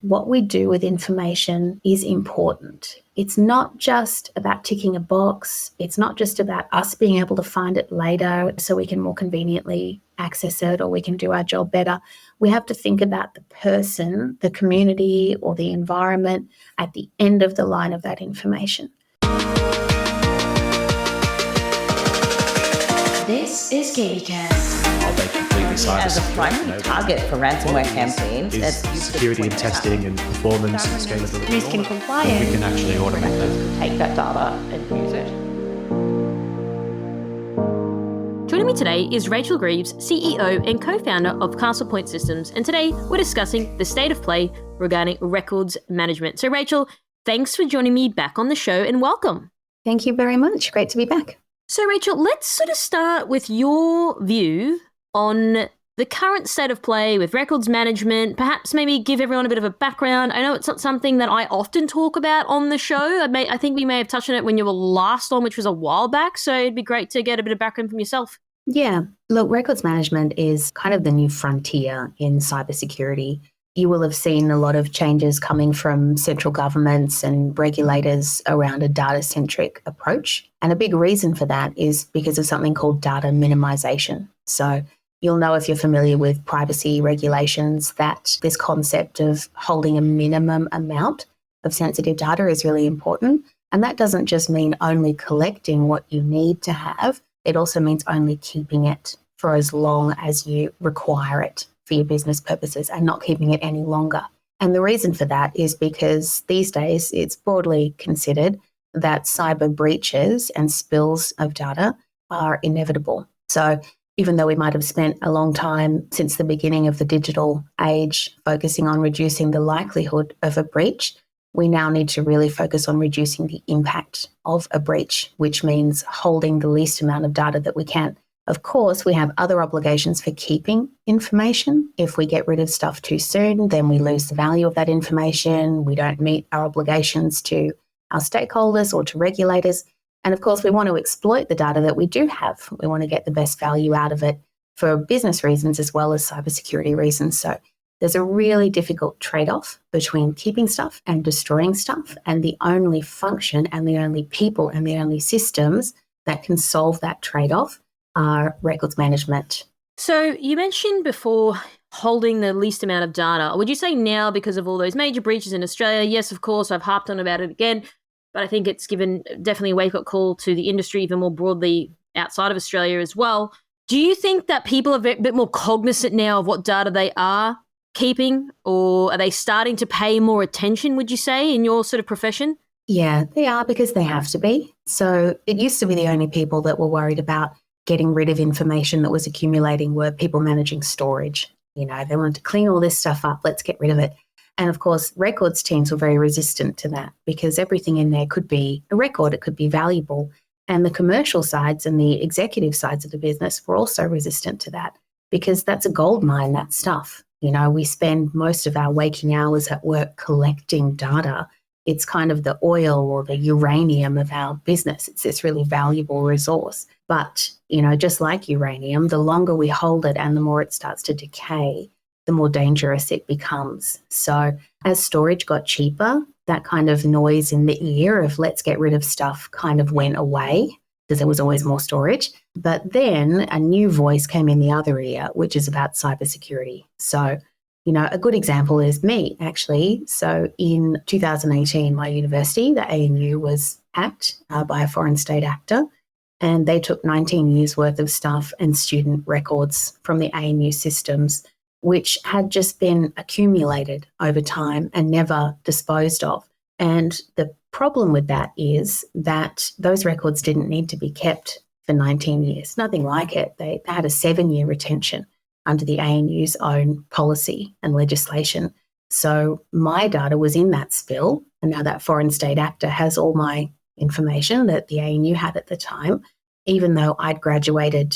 what we do with information is important. It's not just about ticking a box. It's not just about us being able to find it later so we can more conveniently access it or we can do our job better. We have to think about the person, the community, or the environment at the end of the line of that information. This is KVCast. As a primary target for ransomware campaigns, is security and testing and performance and scalability. Risk and compliance. We can actually automate that. take that data and use it. Joining me today is Rachael Greaves, CEO and co-founder of Castlepoint Systems, and today we're discussing the state of play regarding records management. So Rachael, thanks for joining me back on the show and welcome. Thank you very much. Great to be back. So Rachael, let's sort of start with your view on the current state of play with records management. Perhaps maybe give everyone a bit of a background. I know it's not something that I often talk about on the show. I think we may have touched on it when you were last on, which was a while back. So it'd be great to get a bit of background from yourself. Yeah. Look, records management is kind of the new frontier in cybersecurity. You will have seen a lot of changes coming from central governments and regulators around a data-centric approach. And a big reason for that is because of something called data minimization. So you'll know, if you're familiar with privacy regulations, that this concept of holding a minimum amount of sensitive data is really important. And that doesn't just mean only collecting what you need to have. It also means only keeping it for as long as you require it for your business purposes and not keeping it any longer. And the reason for that is because these days it's broadly considered that cyber breaches and spills of data are inevitable. So even though we might have spent a long time since the beginning of the digital age focusing on reducing the likelihood of a breach, we now need to really focus on reducing the impact of a breach, which means holding the least amount of data that we can. Of course, we have other obligations for keeping information. If we get rid of stuff too soon, then we lose the value of that information. We don't meet our obligations to our stakeholders or to regulators. And of course, we want to exploit the data that we do have. We want to get the best value out of it for business reasons as well as cybersecurity reasons. So there's a really difficult trade-off between keeping stuff and destroying stuff. And the only function and the only people and the only systems that can solve that trade-off are records management. So you mentioned before holding the least amount of data. Would you say now, because of all those major breaches in Australia? Yes, of course, I've harped on about it again, but I think it's given definitely a wake-up call to the industry even more broadly outside of Australia as well. Do you think that people are a bit more cognizant now of what data they are keeping, or are they starting to pay more attention, would you say, in your sort of profession? Yeah, they are, because they have to be. So it used to be the only people that were worried about getting rid of information that was accumulating were people managing storage. You know, they wanted to clean all this stuff up, let's get rid of it. And of course, records teams were very resistant to that because everything in there could be a record, it could be valuable. And the commercial sides and the executive sides of the business were also resistant to that because that's a gold mine, that stuff. You know, we spend most of our waking hours at work collecting data. It's kind of the oil or the uranium of our business. It's this really valuable resource. But, you know, just like uranium, the longer we hold it and the more it starts to decay, the more dangerous it becomes. So as storage got cheaper, that kind of noise in the ear of let's get rid of stuff kind of went away because there was always more storage. But then a new voice came in the other ear, which is about cybersecurity. So, you know, a good example is me, actually. So in 2018, my university, the ANU, was hacked by a foreign state actor. And they took 19 years worth of stuff and student records from the ANU systems, which had just been accumulated over time and never disposed of. And the problem with that is that those records didn't need to be kept for 19 years, nothing like it. They had a 7-year retention under the ANU's own policy and legislation. So my data was in that spill, and now that foreign state actor has all my information that the ANU had at the time, even though I'd graduated,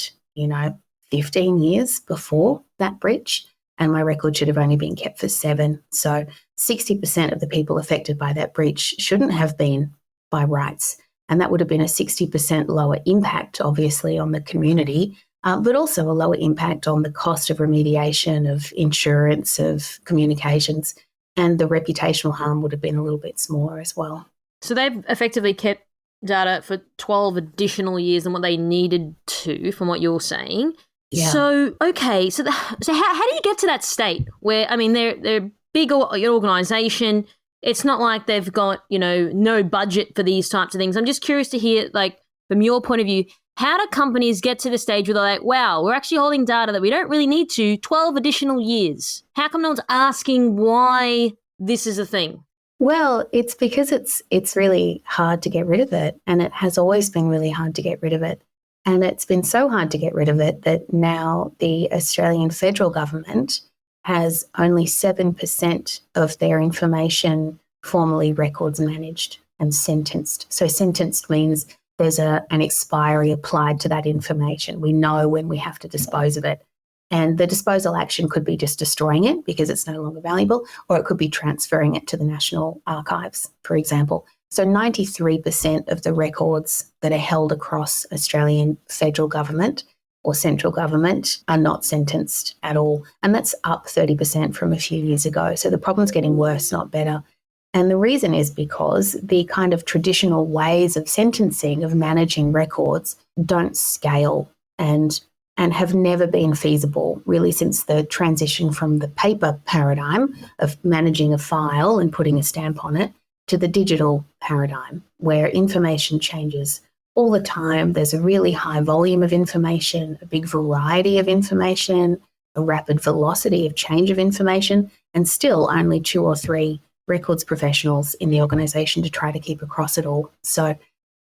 15 years before that breach, and my record should have only been kept for 7. So 60% of the people affected by that breach shouldn't have been by rights. And that would have been a 60% lower impact, obviously, on the community, but also a lower impact on the cost of remediation, of insurance, of communications. and the reputational harm would have been a little bit smaller as well. So they've effectively kept data for 12 additional years than what they needed to, from what you're saying. Yeah. So, okay, so how do you get to that state where, I mean, they're a big organisation. It's not like they've got, no budget for these types of things. I'm just curious to hear, like, from your point of view, how do companies get to the stage where they're like, wow, we're actually holding data that we don't really need to 12 additional years? How come no one's asking why this is a thing? Well, it's because it's really hard to get rid of it, and it has always been really hard to get rid of it. And it's been so hard to get rid of it that now the Australian federal government has only 7% of their information formally records managed and sentenced. So sentenced means there's an expiry applied to that information. We know when we have to dispose of it. And the disposal action could be just destroying it because it's no longer valuable, or it could be transferring it to the National Archives, for example. So 93% of the records that are held across Australian federal government or central government are not sentenced at all. And that's up 30% from a few years ago. So the problem's getting worse, not better. And the reason is because the kind of traditional ways of sentencing, of managing records, don't scale and have never been feasible, really, since the transition from the paper paradigm of managing a file and putting a stamp on it to the digital paradigm, where information changes all the time. There's a really high volume of information, a big variety of information, a rapid velocity of change of information, and still only 2 or 3 records professionals in the organisation to try to keep across it all. So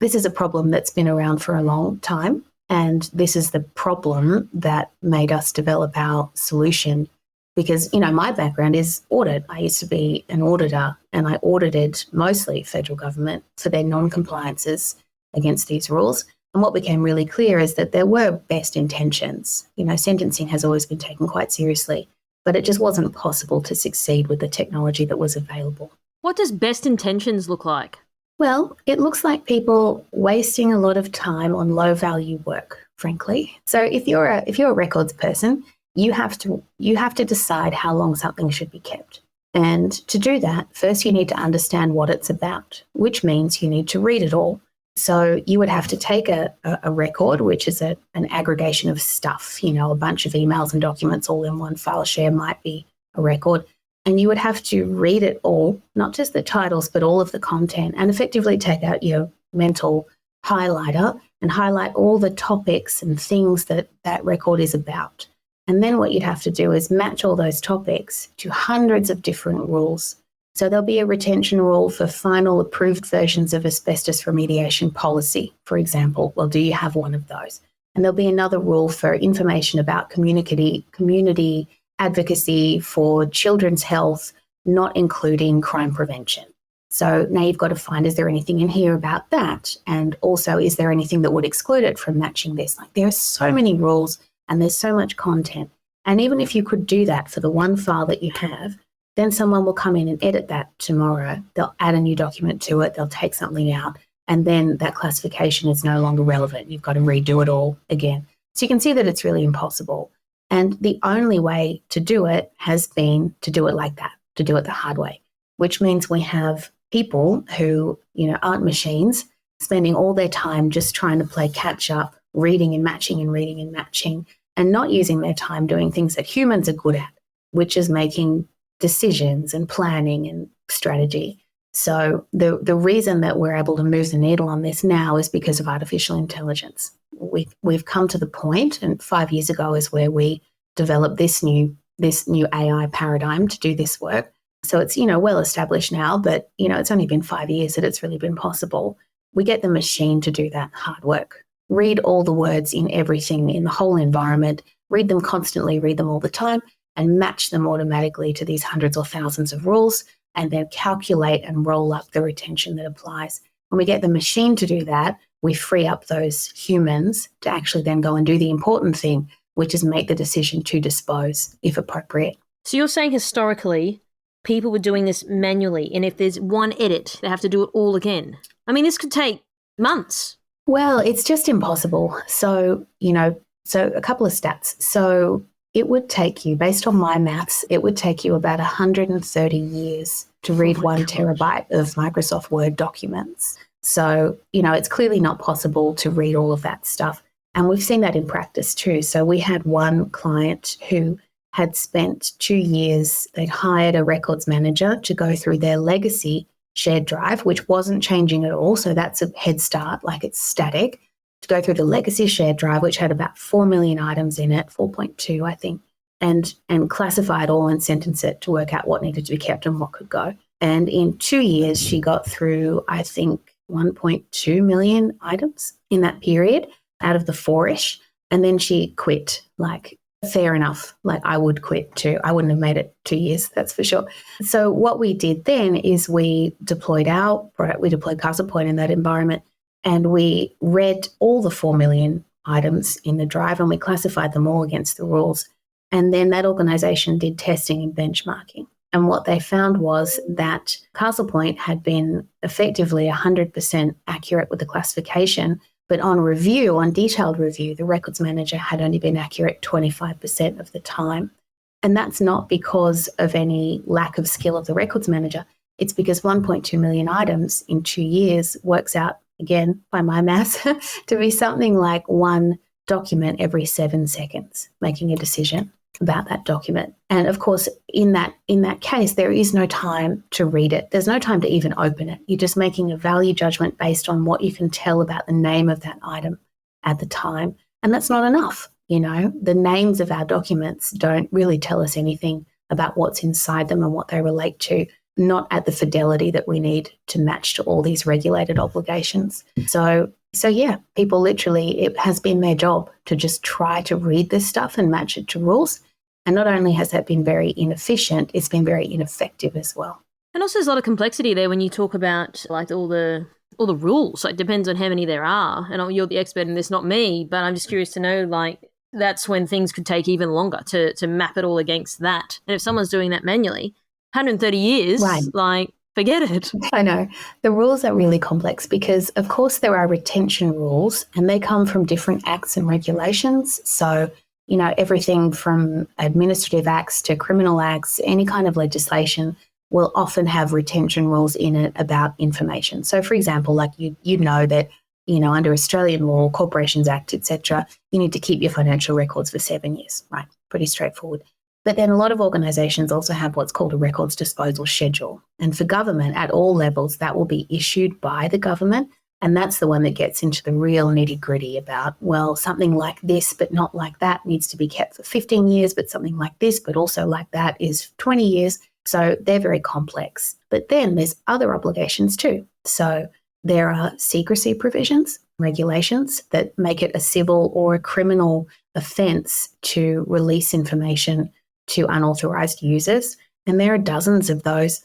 this is a problem that's been around for a long time. And this is the problem that made us develop our solution because, my background is audit. I used to be an auditor and I audited mostly federal government for their non-compliances against these rules. And what became really clear is that there were best intentions. Sentencing has always been taken quite seriously, but it just wasn't possible to succeed with the technology that was available. What does best intentions look like? Well, it looks like people wasting a lot of time on low-value work, frankly. So if you're a records person, you have to decide how long something should be kept. And to do that, first you need to understand what it's about, which means you need to read it all. So you would have to take a record, which is an aggregation of stuff, a bunch of emails and documents all in one file share might be a record. And you would have to read it all, not just the titles, but all of the content, and effectively take out your mental highlighter and highlight all the topics and things that record is about. And then what you'd have to do is match all those topics to hundreds of different rules. So there'll be a retention rule for final approved versions of asbestos remediation policy, for example. Well, do you have one of those? And there'll be another rule for information about community advocacy for children's health, not including crime prevention. So now you've got to find, is there anything in here about that? And also, is there anything that would exclude it from matching this? Like, there are so many rules and there's so much content. And even if you could do that for the one file that you have, then someone will come in and edit that tomorrow. They'll add a new document to it. They'll take something out. And then that classification is no longer relevant. You've got to redo it all again. So you can see that it's really impossible. And the only way to do it has been to do it like that, to do it the hard way, which means we have people who, aren't machines, spending all their time just trying to play catch up, reading and matching and reading and matching, and not using their time doing things that humans are good at, which is making decisions and planning and strategy. So the reason that we're able to move the needle on this now is because of artificial intelligence. We've come to the point, and 5 years ago is where we developed this new AI paradigm to do this work. So it's, well established now, but, it's only been 5 years that it's really been possible. We get the machine to do that hard work. Read all the words in everything, in the whole environment, read them constantly, read them all the time, and match them automatically to these hundreds or thousands of rules, and then calculate and roll up the retention that applies. When we get the machine to do that, we free up those humans to actually then go and do the important thing, which is make the decision to dispose if appropriate. So you're saying historically, people were doing this manually, and if there's one edit, they have to do it all again. I mean, this could take months. Well, it's just impossible. So, so a couple of stats. So it would take you, based on my maths, it would take you about 130 years to read 1 terabyte of Microsoft Word documents. So, it's clearly not possible to read all of that stuff. And we've seen that in practice too. So we had one client who had spent 2 years, they'd hired a records manager to go through their legacy shared drive, which wasn't changing at all. So that's a head start, like it's static, to go through the legacy shared drive, which had about 4 million items in it, 4.2, I think, and classify it all and sentence it to work out what needed to be kept and what could go. And in 2 years, she got through, I think, 1.2 million items in that period out of the 4-ish. And then she quit, like, fair enough. Like, I would quit too. I wouldn't have made it 2 years, that's for sure. So what we did then is we deployed Castlepoint in that environment, and we read all the 4 million items in the drive and we classified them all against the rules. And then that organisation did testing and benchmarking. And what they found was that Castlepoint had been effectively 100% accurate with the classification, but on detailed review, the records manager had only been accurate 25% of the time. And that's not because of any lack of skill of the records manager. It's because 1.2 million items in 2 years works out, again, by my maths, to be something like one document every 7 seconds, making a decision about that document. And of course, in that case, there is no time to read it. There's no time to even open it. You're just making a value judgment based on what you can tell about the name of that item at the time. And that's not enough. The names of our documents don't really tell us anything about what's inside them and what they relate to, not at the fidelity that we need to match to all these regulated obligations. So yeah, people literally, it has been their job to just try to read this stuff and match it to rules. And not only has that been very inefficient, it's been very ineffective as well. And also there's a lot of complexity there when you talk about like all the rules. So it depends on how many there are. And you're the expert in this, not me, but I'm just curious to know, like, that's when things could take even longer to map it all against that. And if someone's doing that manually, 130 years, right, like, forget it. I know. The rules are really complex because, of course, there are retention rules and they come from different acts and regulations. So, everything from administrative acts to criminal acts, any kind of legislation will often have retention rules in it about information. So, for example, like you know that, under Australian law, Corporations Act, etc., you need to keep your financial records for 7 years, right? Pretty straightforward. But then a lot of organisations also have what's called a records disposal schedule. And for government at all levels, that will be issued by the government. And that's the one that gets into the real nitty gritty about, well, something like this, but not like that needs to be kept for 15 years, but something like this, but also like that is 20 years. So they're very complex. But then there's other obligations too. So there are secrecy provisions, regulations that make it a civil or a criminal offence to release information to unauthorised users. And there are dozens of those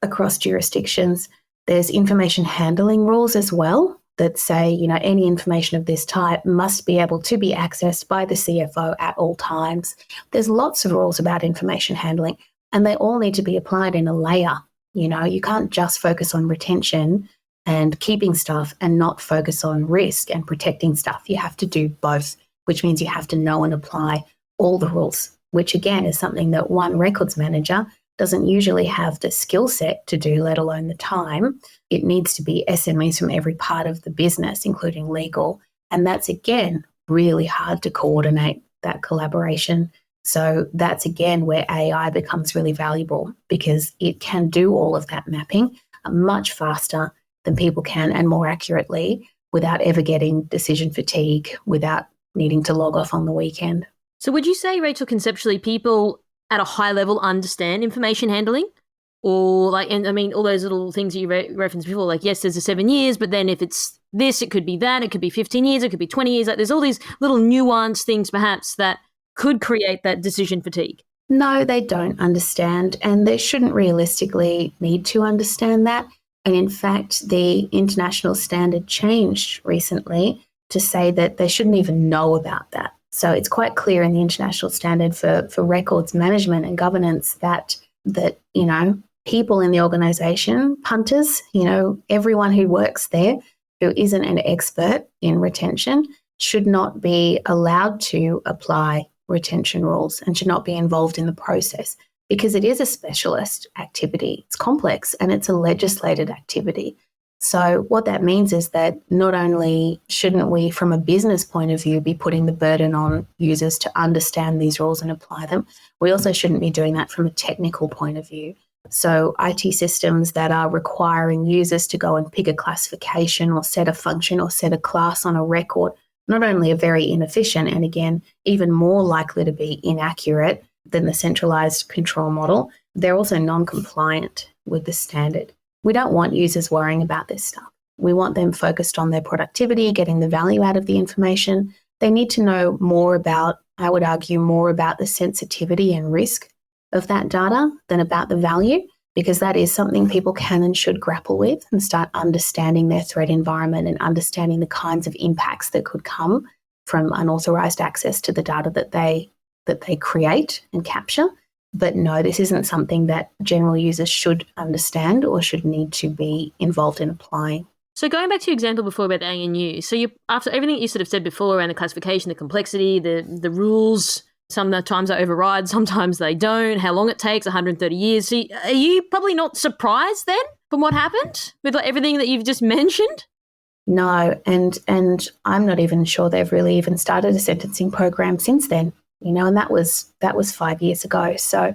across jurisdictions. There's information handling rules as well that say, any information of this type must be able to be accessed by the CFO at all times. There's lots of rules about information handling, and they all need to be applied in a layer. You can't just focus on retention and keeping stuff and not focus on risk and protecting stuff. You have to do both, which means you have to know and apply all the rules, which again is something that one records manager doesn't usually have the skill set to do, let alone the time. It needs to be SMEs from every part of the business, including legal. And that's, again, really hard to coordinate, that collaboration. So that's, again, where AI becomes really valuable because it can do all of that mapping much faster than people can and more accurately without ever getting decision fatigue, without needing to log off on the weekend. So would you say, Rachel, conceptually, people at a high level understand information handling? Or all those little things that you referenced before, like, yes, there's a 7 years, but then if it's this, it could be that, it could be 15 years, it could be 20 years. Like, there's all these little nuanced things perhaps that could create that decision fatigue. No, they don't understand, and they shouldn't realistically need to understand that. And in fact, the international standard changed recently to say that they shouldn't even know about that. So it's quite clear in the international standard for records management and governance that people in the organisation, punters, everyone who works there who isn't an expert in retention should not be allowed to apply retention rules and should not be involved in the process because it is a specialist activity. It's complex and it's a legislated activity. So what that means is that not only shouldn't we, from a business point of view, be putting the burden on users to understand these rules and apply them, we also shouldn't be doing that from a technical point of view. So IT systems that are requiring users to go and pick a classification or set a function or set a class on a record, not only are very inefficient and, again, even more likely to be inaccurate than the centralized control model, they're also non-compliant with the standard. We don't want users worrying about this stuff. We want them focused on their productivity, getting the value out of the information. They need to know more about, I would argue, more about the sensitivity and risk of that data than about the value, because that is something people can and should grapple with and start understanding their threat environment and understanding the kinds of impacts that could come from unauthorized access to the data that they create and capture. But no, this isn't something that general users should understand or should need to be involved in applying. So going back to your example before about the ANU, so after everything that you sort of said before around the classification, the complexity, the rules, sometimes they override, sometimes they don't, how long it takes, 130 years. So are you probably not surprised then from what happened with everything that you've just mentioned? No, and I'm not even sure they've really even started a sentencing program since then. And that was 5 years ago. So,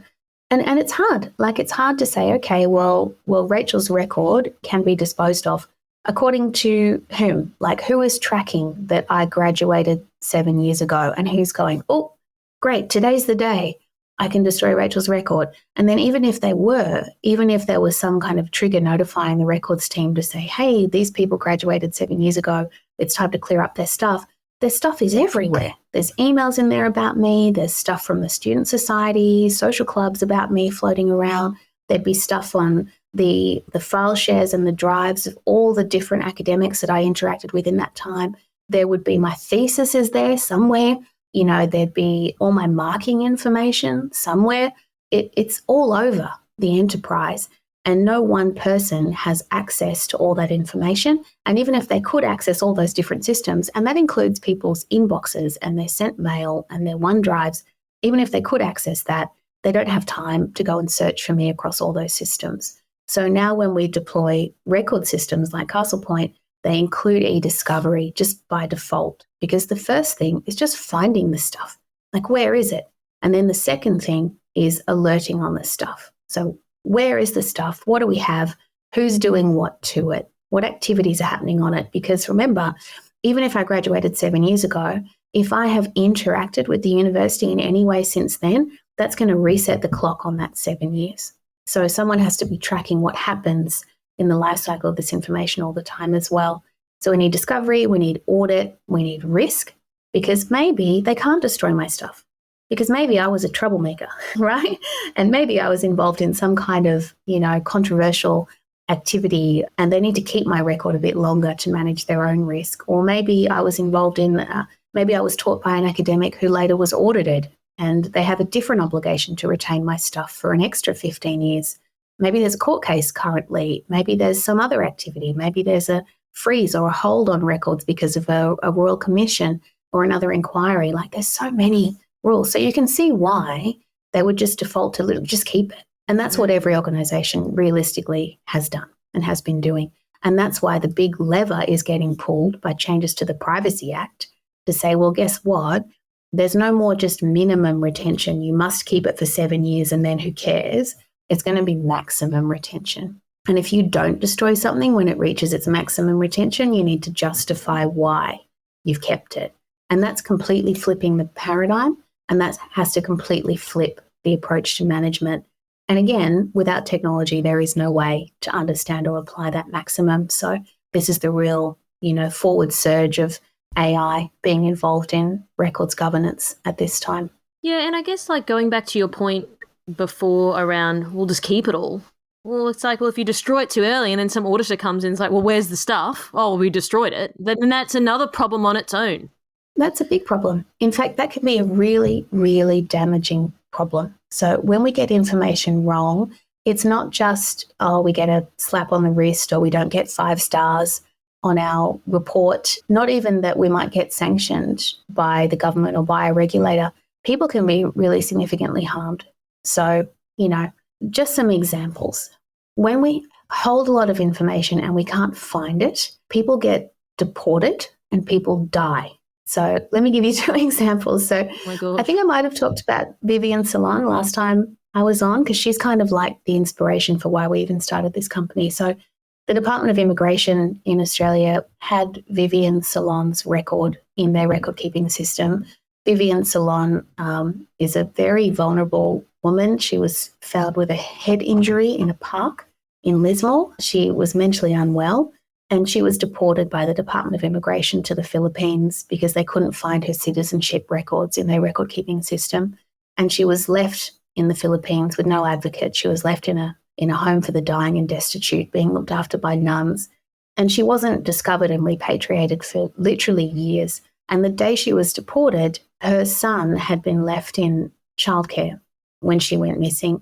and it's hard. It's hard to say, okay, well, Rachel's record can be disposed of according to whom? Who is tracking that I graduated 7 years ago and who's going, oh, great, today's the day I can destroy Rachel's record. And then even if there was some kind of trigger notifying the records team to say, hey, these people graduated 7 years ago, it's time to clear up their stuff. Their stuff is everywhere. There's emails in there about me. There's stuff from the student society, social clubs about me floating around. There'd be stuff on the file shares and the drives of all the different academics that I interacted with in that time. There would be my thesis is there somewhere. There'd be all my marking information somewhere. It's all over the enterprise. And no one person has access to all that information. And even if they could access all those different systems, and that includes people's inboxes and their sent mail and their OneDrives, even if they could access that, they don't have time to go and search for me across all those systems. So now when we deploy record systems like Castlepoint, they include e-discovery just by default, because the first thing is just finding the stuff. Where is it? And then the second thing is alerting on the stuff. So where is the stuff? What do we have? Who's doing what to it? What activities are happening on it? Because remember, even if I graduated 7 years ago, if I have interacted with the university in any way since then, that's going to reset the clock on that 7 years. So someone has to be tracking what happens in the life cycle of this information all the time as well. So we need discovery, we need audit, we need risk, because maybe they can't destroy my stuff. Because maybe I was a troublemaker, right? And maybe I was involved in some kind of, controversial activity and they need to keep my record a bit longer to manage their own risk. Or maybe I was involved in, maybe I was taught by an academic who later was audited and they have a different obligation to retain my stuff for an extra 15 years. Maybe there's a court case currently. Maybe there's some other activity. Maybe there's a freeze or a hold on records because of a royal commission or another inquiry. There's so many rules. So you can see why they would just default to just keep it. And that's what every organisation realistically has done and has been doing. And that's why the big lever is getting pulled by changes to the Privacy Act to say, well, guess what? There's no more just minimum retention. You must keep it for 7 years and then who cares? It's going to be maximum retention. And if you don't destroy something when it reaches its maximum retention, you need to justify why you've kept it. And that's completely flipping the paradigm. And that has to completely flip the approach to management. And again, without technology, there is no way to understand or apply that maximum. So this is the real, forward surge of AI being involved in records governance at this time. Yeah, and I guess going back to your point before around, we'll just keep it all. Well, it's if you destroy it too early and then some auditor comes in and it's well, where's the stuff? Oh, we destroyed it. Then that's another problem on its own. That's a big problem. In fact, that can be a really, really damaging problem. So when we get information wrong, it's not just, we get a slap on the wrist or we don't get 5 stars on our report, not even that we might get sanctioned by the government or by a regulator. people can be really significantly harmed. So, just some examples. When we hold a lot of information and we can't find it, people get deported and people die. So let me give you 2 examples. So I think I might have talked about Vivian Salon last time I was on, because she's kind of like the inspiration for why we even started this company. So the Department of Immigration in Australia had Vivian Salon's record in their record-keeping system. Vivian Salon is a very vulnerable woman. She was found with a head injury in a park in Lismore. She was mentally unwell, and she was deported by the Department of Immigration to the Philippines because they couldn't find her citizenship records in their record-keeping system. And she was left in the Philippines with no advocate. She was left in a home for the dying and destitute, being looked after by nuns. And she wasn't discovered and repatriated for literally years. And the day she was deported, her son had been left in childcare when she went missing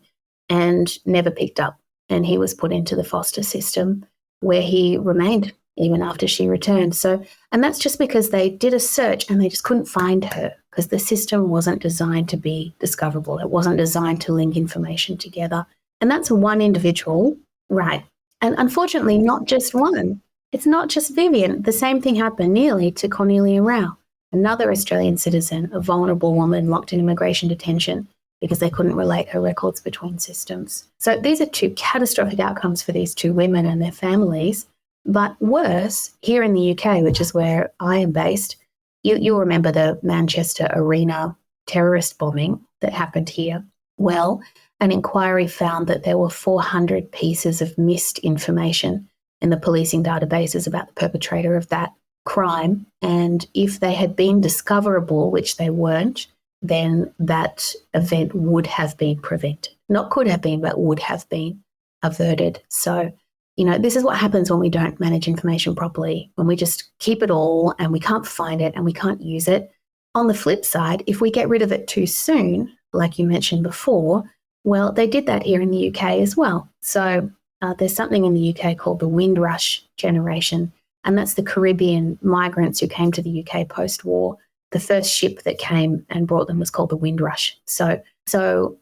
and never picked up. And he was put into the foster system, where he remained even after she returned. So, and that's just because they did a search and they just couldn't find her, because the system wasn't designed to be discoverable. It wasn't designed to link information together. And that's one individual, right? And unfortunately, not just one. It's not just Vivian. The same thing happened nearly to Cornelia Rao, another Australian citizen, a vulnerable woman locked in immigration detention because they couldn't relate her records between systems. So these are 2 catastrophic outcomes for these 2 women and their families. But worse, here in the UK, which is where I am based, you'll remember the Manchester Arena terrorist bombing that happened here. Well, an inquiry found that there were 400 pieces of missed information in the policing databases about the perpetrator of that crime. And if they had been discoverable, which they weren't, then that event would have been prevented. Not could have been, but would have been averted. So, this is what happens when we don't manage information properly, when we just keep it all and we can't find it and we can't use it. On the flip side, if we get rid of it too soon, like you mentioned before, well, they did that here in the UK as well. So there's something in the UK called the Windrush generation, and that's the Caribbean migrants who came to the UK post-war. The first ship that came and brought them was called the Windrush. So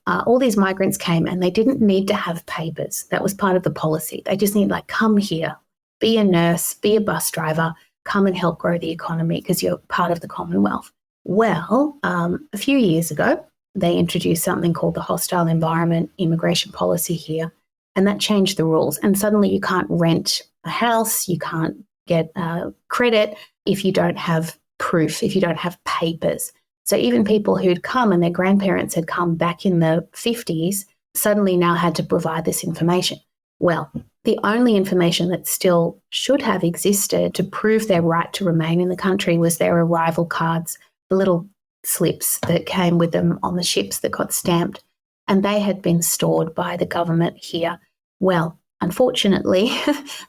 all these migrants came and they didn't need to have papers. That was part of the policy. They just need, come here, be a nurse, be a bus driver, come and help grow the economy because you're part of the Commonwealth. Well, a few years ago, they introduced something called the Hostile Environment Immigration Policy here, and that changed the rules. And suddenly you can't rent a house, you can't get credit if you don't have proof, if you don't have papers. So even people who'd come and their grandparents had come back in the 50s suddenly now had to provide this information. Well, the only information that still should have existed to prove their right to remain in the country was their arrival cards, the little slips that came with them on the ships that got stamped, and they had been stored by the government here. Well, unfortunately,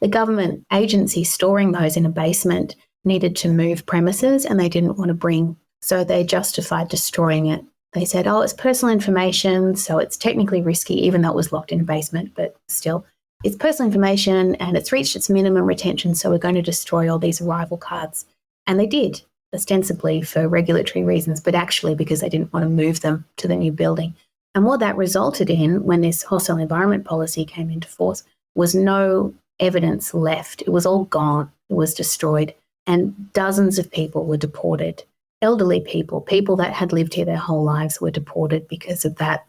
the government agency storing those in a basement needed to move premises and they didn't want to bring, so they justified destroying it. They said, it's personal information, so it's technically risky, even though it was locked in a basement, but still, it's personal information and it's reached its minimum retention, so we're going to destroy all these arrival cards. And they did, ostensibly for regulatory reasons, but actually because they didn't want to move them to the new building. And what that resulted in when this hostile environment policy came into force was no evidence left. It was all gone. It was destroyed. And dozens of people were deported. Elderly people, people that had lived here their whole lives were deported because of that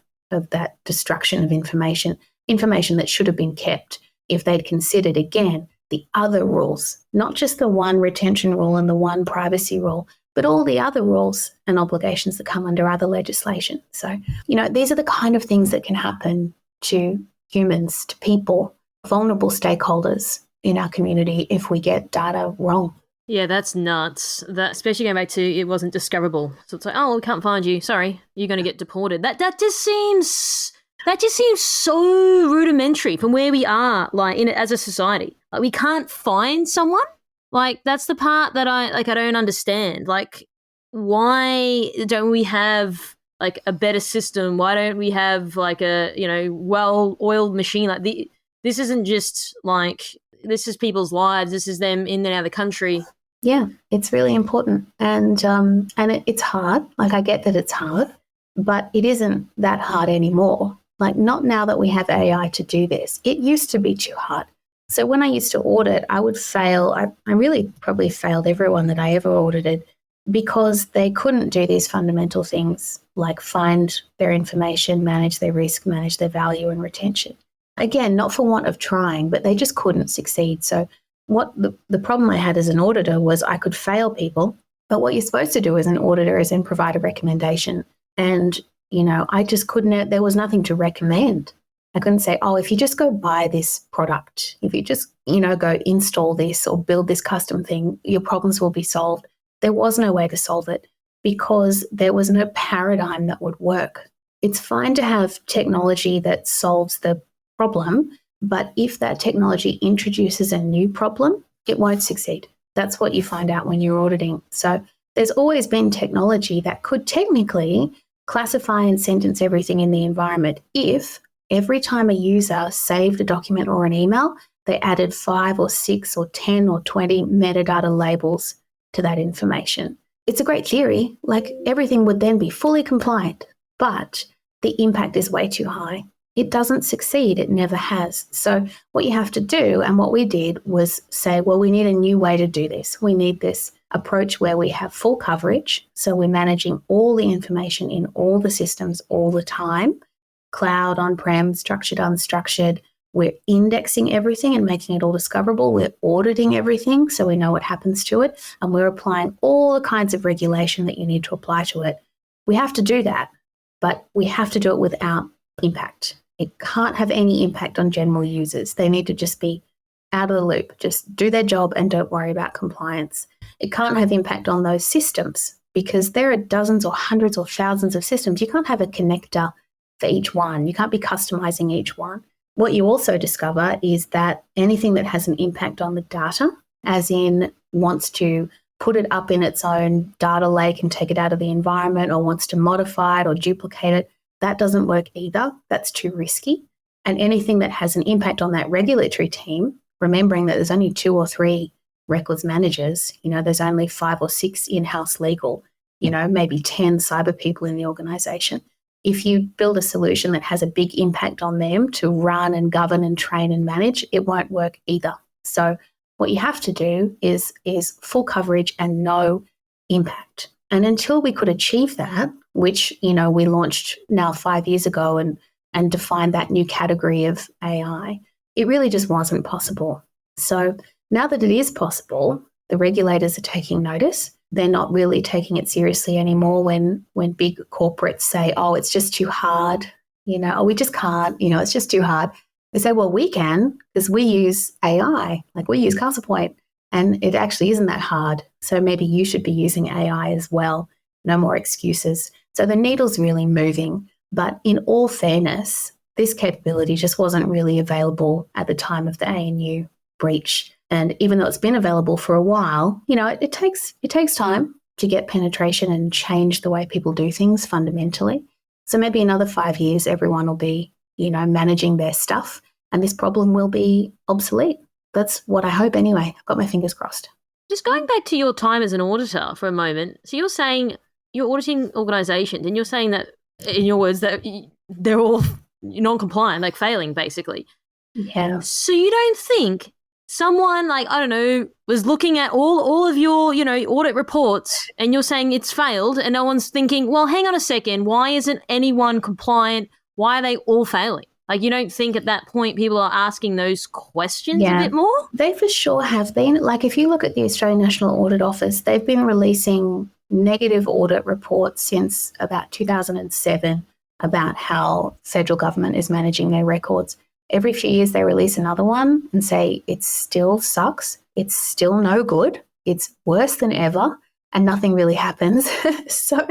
destruction of information that should have been kept if they'd considered, again, the other rules, not just the one retention rule and the one privacy rule, but all the other rules and obligations that come under other legislation. So, these are the kind of things that can happen to humans, to people, vulnerable stakeholders in our community if we get data wrong. Yeah, that's nuts. That, especially going back to it wasn't discoverable. So it's like, we can't find you. Sorry, you're going to get deported. That just seems so rudimentary from where we are, as a society. Like, we can't find someone. Like, that's the part that I don't understand. Like, why don't we have a better system? Why don't we have a well-oiled machine? This isn't just this is people's lives. This is them in and out of the country. Yeah, it's really important. And it's hard. I get that it's hard. but it isn't that hard anymore. Like, not now that we have AI to do this. It used to be too hard. So when I used to audit, I would fail. I really probably failed everyone that I ever audited because they couldn't do these fundamental things like find their information, manage their risk, manage their value and retention. Again, not for want of trying, but they just couldn't succeed. So what the problem I had as an auditor was I could fail people, but what you're supposed to do as an auditor is then provide a recommendation. And, I just couldn't, there was nothing to recommend. I couldn't say, oh, if you just go buy this product, if you just, go install this or build this custom thing, your problems will be solved. There was no way to solve it because there was no paradigm that would work. It's fine to have technology that solves the problem, but if that technology introduces a new problem, it won't succeed. That's what you find out when you're auditing. So there's always been technology that could technically classify and sentence everything in the environment if every time a user saved a document or an email, they added 5 or 6 or 10 or 20 metadata labels to that information. It's a great theory, like everything would then be fully compliant, but the impact is way too high. It doesn't succeed, it never has. So what you have to do, and what we did, was say, well, we need a new way to do this. We need this approach where we have full coverage, so we're managing all the information in all the systems all the time, cloud, on-prem, structured, unstructured. We're indexing everything and making it all discoverable. We're auditing everything so we know what happens to it, and we're applying all the kinds of regulation that you need to apply to it. We have to do that, but we have to do it without impact. It can't have any impact on general users. They need to just be out of the loop, just do their job and don't worry about compliance. It can't have impact on those systems because there are dozens or hundreds or thousands of systems. You can't have a connector for each one. You can't be customizing each one. What you also discover is that anything that has an impact on the data, as in wants to put it up in its own data lake and take it out of the environment, or wants to modify it or duplicate it, that doesn't work either. That's too risky. And anything that has an impact on that regulatory team, remembering that there's only 2 or 3 records managers, there's only 5 or 6 in-house legal, maybe 10 cyber people in the organization. If you build a solution that has a big impact on them to run and govern and train and manage, it won't work either. So what you have to do is full coverage and no impact. And until we could achieve that, which, we launched now 5 years ago and defined that new category of AI, it really just wasn't possible. So now that it is possible, the regulators are taking notice. They're not really taking it seriously anymore when big corporates say, oh, it's just too hard, oh, we just can't, it's just too hard. They say, well, we can because we use AI, like we use Castlepoint, and it actually isn't that hard. So maybe you should be using AI as well. No more excuses. So the needle's really moving. But in all fairness, this capability just wasn't really available at the time of the ANU breach. And even though it's been available for a while, it takes time to get penetration and change the way people do things fundamentally. So maybe another 5 years, everyone will be, managing their stuff and this problem will be obsolete. That's what I hope anyway. I've got my fingers crossed. Just going back to your time as an auditor for a moment. So you're saying you're auditing organizations and you're saying that, in your words, that they're all non-compliant, like failing basically. Yeah. So you don't think someone was looking at all of your, audit reports and you're saying it's failed and no one's thinking, well, hang on a second, why isn't anyone compliant? Why are they all failing? Like, you don't think at that point people are asking those questions a bit more? They for sure have been. Like, if you look at the Australian National Audit Office, they've been releasing negative audit reports since about 2007 about how federal government is managing their records. Every few years they release another one and say it still sucks, it's still no good, it's worse than ever, and nothing really happens. So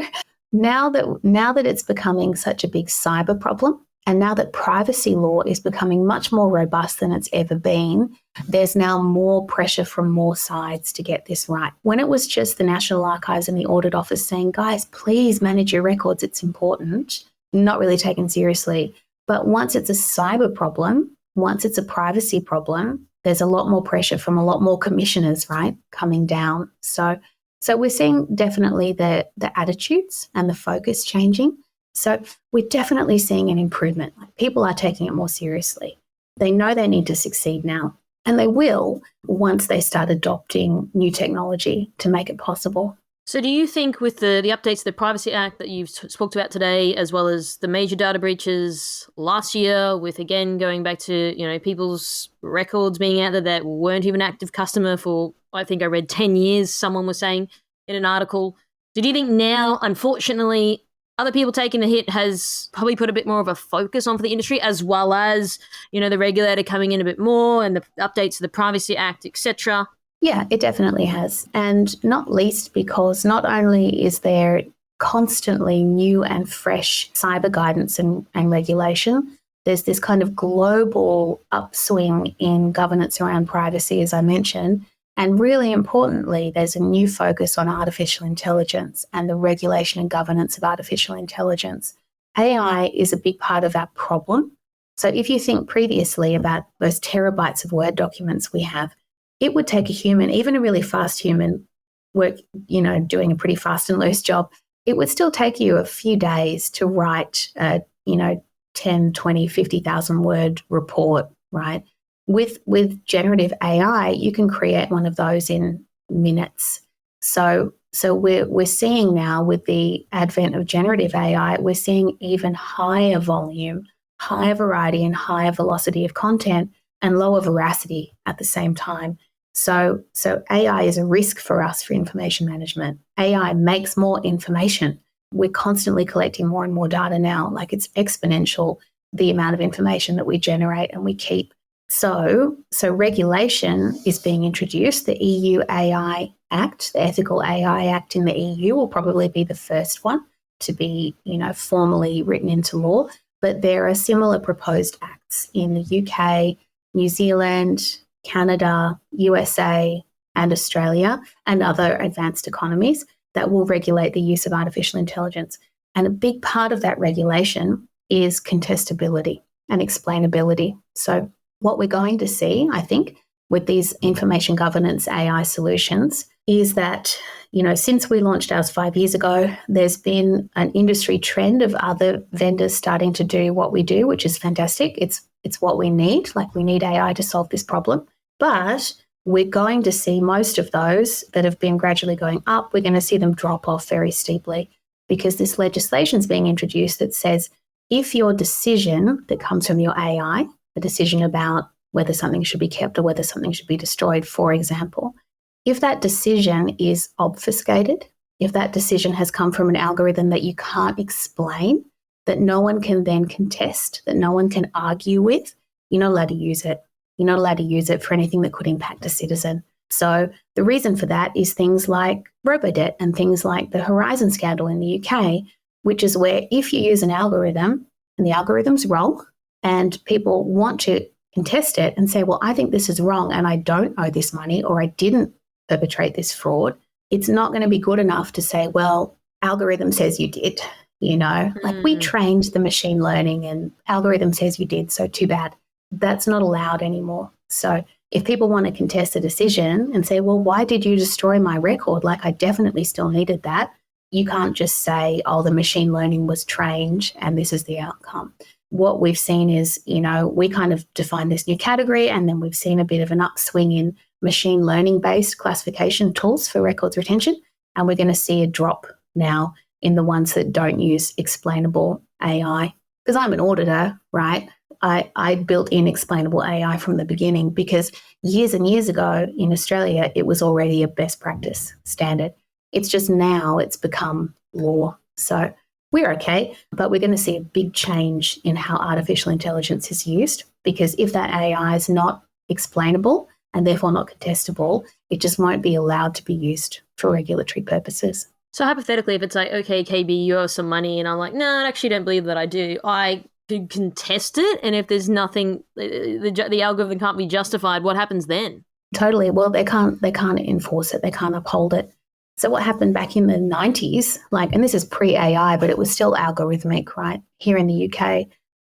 now that it's becoming such a big cyber problem, and now that privacy law is becoming much more robust than it's ever been, there's now more pressure from more sides to get this right. When it was just the National Archives and the Audit Office saying, guys, please manage your records, it's important, not really taken seriously. But once it's a cyber problem, once it's a privacy problem, there's a lot more pressure from a lot more commissioners, right, coming down. So we're seeing definitely the attitudes and the focus changing. So we're definitely seeing an improvement. Like, people are taking it more seriously. They know they need to succeed now, and they will once they start adopting new technology to make it possible. So do you think with the updates to the Privacy Act that you've spoke about today, as well as the major data breaches last year, with again going back to, people's records being out there that weren't even active customer for, I think I read 10 years, someone was saying in an article. Do you think now, unfortunately, other people taking the hit has probably put a bit more of a focus on for the industry, as well as, the regulator coming in a bit more and the updates to the Privacy Act, etc.? Yeah, it definitely has. And not least because not only is there constantly new and fresh cyber guidance and regulation, there's this kind of global upswing in governance around privacy, as I mentioned. And really importantly, there's a new focus on artificial intelligence and the regulation and governance of artificial intelligence. AI is a big part of our problem. So if you think previously about those terabytes of Word documents we have, it would take a human, even a really fast human, doing a pretty fast and loose job, it would still take you a few days to write a, 10, 20, 50,000 word report, right? With generative AI, you can create one of those in minutes. So we're seeing now, with the advent of generative AI, we're seeing even higher volume, higher variety and higher velocity of content and lower veracity at the same time. So AI is a risk for us for information management. AI makes more information. We're constantly collecting more and more data now. Like, it's exponential, the amount of information that we generate and we keep. So regulation is being introduced. The EU AI Act, the Ethical AI Act in the EU, will probably be the first one to be, formally written into law. But there are similar proposed acts in the UK, New Zealand, Canada, USA, and Australia, and other advanced economies that will regulate the use of artificial intelligence. And a big part of that regulation is contestability and explainability. So what we're going to see, I think, with these information governance AI solutions is that, since we launched ours 5 years ago, there's been an industry trend of other vendors starting to do what we do, which is fantastic. It's what we need. Like, we need AI to solve this problem. But we're going to see most of those that have been gradually going up, we're going to see them drop off very steeply, because this legislation is being introduced that says if your decision that comes from your AI, the decision about whether something should be kept or whether something should be destroyed, for example, if that decision is obfuscated, if that decision has come from an algorithm that you can't explain, that no one can then contest, that no one can argue with, you're not allowed to use it. You're not allowed to use it for anything that could impact a citizen. So the reason for that is things like robo-debt and things like the Horizon scandal in the UK, which is where if you use an algorithm and the algorithm's wrong and people want to contest it and say, well, I think this is wrong and I don't owe this money or I didn't perpetrate this fraud, it's not going to be good enough to say, well, algorithm says you did, like we trained the machine learning and algorithm says you did, so too bad. That's not allowed anymore. So if people want to contest a decision and say, well, why did you destroy my record? Like, I definitely still needed that. You can't just say, oh, the machine learning was trained and this is the outcome. What we've seen is, we kind of define this new category, and then we've seen a bit of an upswing in machine learning-based classification tools for records retention. And we're going to see a drop now in the ones that don't use explainable AI. Because I'm an auditor, right? I built in explainable AI from the beginning, because years and years ago in Australia, it was already a best practice standard. It's just now it's become law. So we're okay, but we're going to see a big change in how artificial intelligence is used, because if that AI is not explainable and therefore not contestable, it just won't be allowed to be used for regulatory purposes. So hypothetically, if it's like, okay, KB, you owe some money, and I'm like, no, I actually don't believe that I do, I could contest it, and if there's nothing, the algorithm can't be justified, what happens then? Totally. Well, they can't enforce it. They can't uphold it. So what happened back in the 90s, and this is pre-AI, but it was still algorithmic, right? Here in the UK,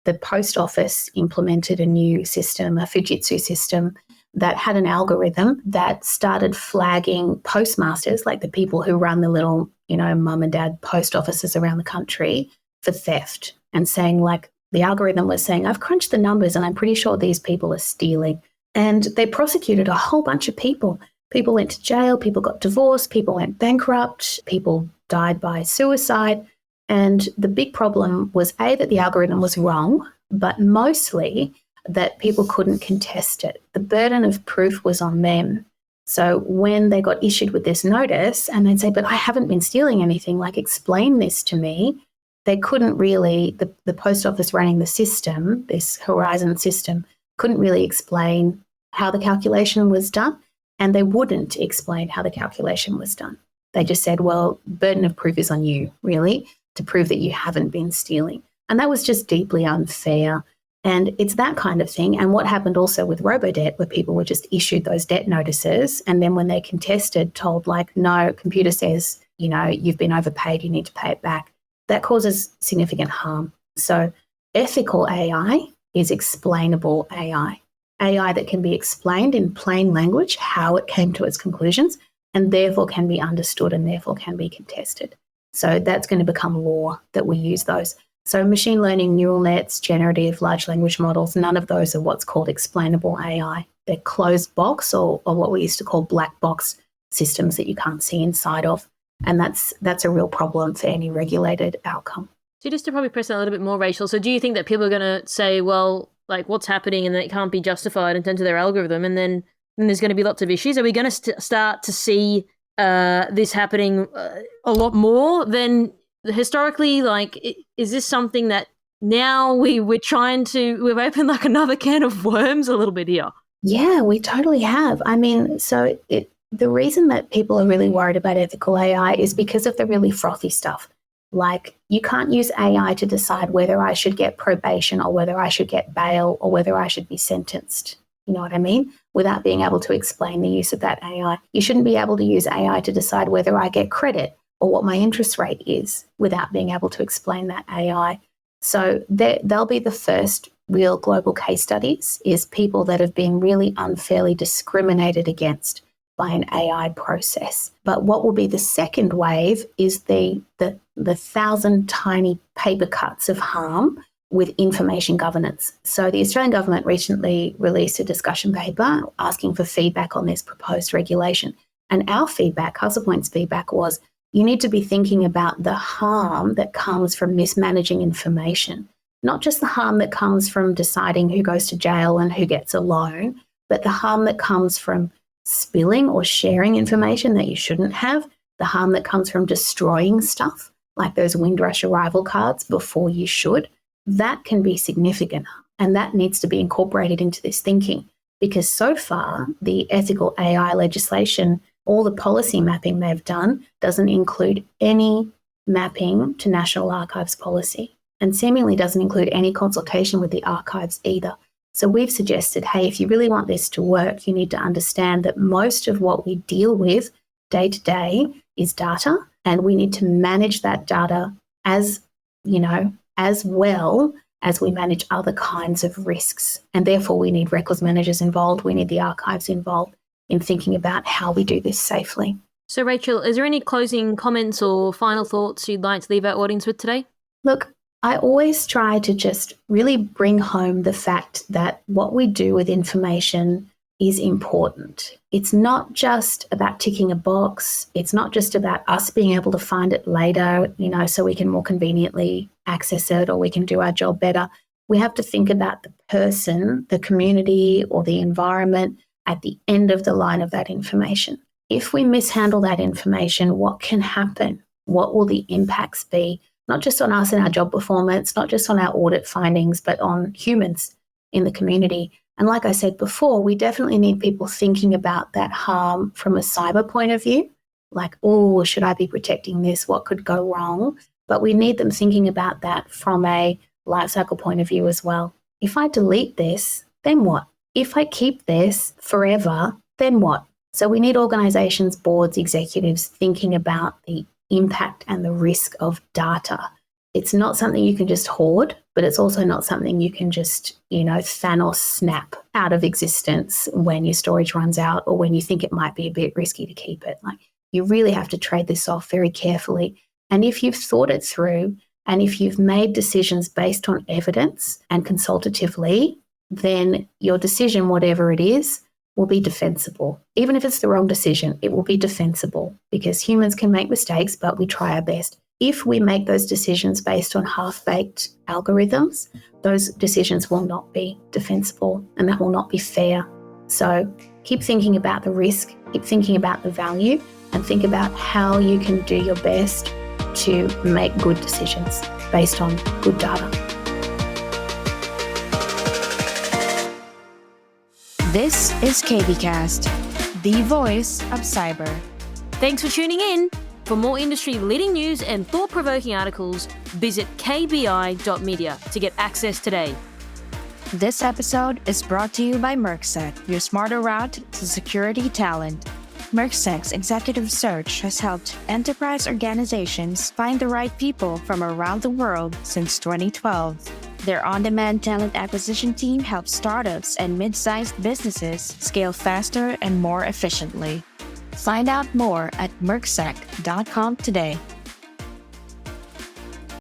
the post office implemented a new system, a Fujitsu system, that had an algorithm that started flagging postmasters, like the people who run the little, mum and dad post offices around the country, for theft and saying, like, the algorithm was saying, I've crunched the numbers and I'm pretty sure these people are stealing. And they prosecuted a whole bunch of people. People went to jail, people got divorced, people went bankrupt, people died by suicide. And the big problem was, A, that the algorithm was wrong, but mostly that people couldn't contest it. The burden of proof was on them. So when they got issued with this notice and they'd say, but I haven't been stealing anything, like, explain this to me, they couldn't really, the post office running the system, this Horizon system, couldn't really explain how the calculation was done, and they wouldn't explain how the calculation was done. They just said, well, burden of proof is on you, really, to prove that you haven't been stealing. And that was just deeply unfair. And it's that kind of thing. And what happened also with robo-debt, where people were just issued those debt notices, and then when they contested, told, like, no, computer says, you know, you've been overpaid, you need to pay it back. That causes significant harm. So ethical AI is explainable AI. AI that can be explained in plain language how it came to its conclusions, and therefore can be understood and therefore can be contested. So that's going to become law that we use those. So machine learning, neural nets, generative large language models, none of those are what's called explainable AI. They're closed box or what we used to call black box systems that you can't see inside of. And that's a real problem for any regulated outcome. So just to probably press that a little bit more, Rachel, so do you think that people are going to say, well, like, what's happening and that it can't be justified and turn to their algorithm, and then there's going to be lots of issues? Are we going to start to see this happening a lot more than historically? Like, is this something that now we've opened like another can of worms a little bit here? Yeah, we totally have. I mean, so the reason that people are really worried about ethical AI is because of the really frothy stuff. Like, you can't use AI to decide whether I should get probation or whether I should get bail or whether I should be sentenced. You know what I mean? Without being able to explain the use of that AI. You shouldn't be able to use AI to decide whether I get credit or what my interest rate is without being able to explain that AI. So they'll be the first real global case studies, is people that have been really unfairly discriminated against by an AI process. But what will be the second wave is the 1,000 tiny paper cuts of harm with information governance. So the Australian government recently released a discussion paper asking for feedback on this proposed regulation. And our feedback, Castlepoint's feedback, was you need to be thinking about the harm that comes from mismanaging information, not just the harm that comes from deciding who goes to jail and who gets a loan, but the harm that comes from spilling or sharing information that you shouldn't have, the harm that comes from destroying stuff, like those Windrush arrival cards before you should. That can be significant, and that needs to be incorporated into this thinking, because so far the ethical AI legislation, all the policy mapping they've done, doesn't include any mapping to National Archives policy, and seemingly doesn't include any consultation with the archives either. So we've suggested, hey, if you really want this to work, you need to understand that most of what we deal with day to day is data, and we need to manage that data as well as we manage other kinds of risks. And therefore we need records managers involved, we need the archives involved in thinking about how we do this safely. So Rachel, is there any closing comments or final thoughts you'd like to leave our audience with today? Look, I always try to just really bring home the fact that what we do with information is important. It's not just about ticking a box. It's not just about us being able to find it later, so we can more conveniently access it or we can do our job better. We have to think about the person, the community, or the environment at the end of the line of that information. If we mishandle that information, what can happen? What will the impacts be? Not just on us and our job performance, not just on our audit findings, but on humans in the community. And like I said before, we definitely need people thinking about that harm from a cyber point of view, like, oh, should I be protecting this? What could go wrong? But we need them thinking about that from a life cycle point of view as well. If I delete this, then what? If I keep this forever, then what? So we need organizations, boards, executives thinking about the impact and the risk of data. It's not something you can just hoard, but it's also not something you can just, Thanos snap out of existence when your storage runs out or when you think it might be a bit risky to keep it. Like, you really have to trade this off very carefully. And if you've thought it through And if you've made decisions based on evidence and consultatively, then your decision, whatever it is, will be defensible. Even if it's the wrong decision, it will be defensible because humans can make mistakes, but we try our best. If we make those decisions based on half-baked algorithms, those decisions will not be defensible and that will not be fair. So keep thinking about the risk, keep thinking about the value, and think about how you can do your best to make good decisions based on good data. This is KBcast, the voice of cyber. Thanks for tuning in. For more industry-leading news and thought-provoking articles, visit kbi.media to get access today. This episode is brought to you by Mercsec, your smarter route to security talent. Mercsec's executive search has helped enterprise organizations find the right people from around the world since 2012. Their on-demand talent acquisition team helps startups and mid-sized businesses scale faster and more efficiently. Find out more at mercsec.com today.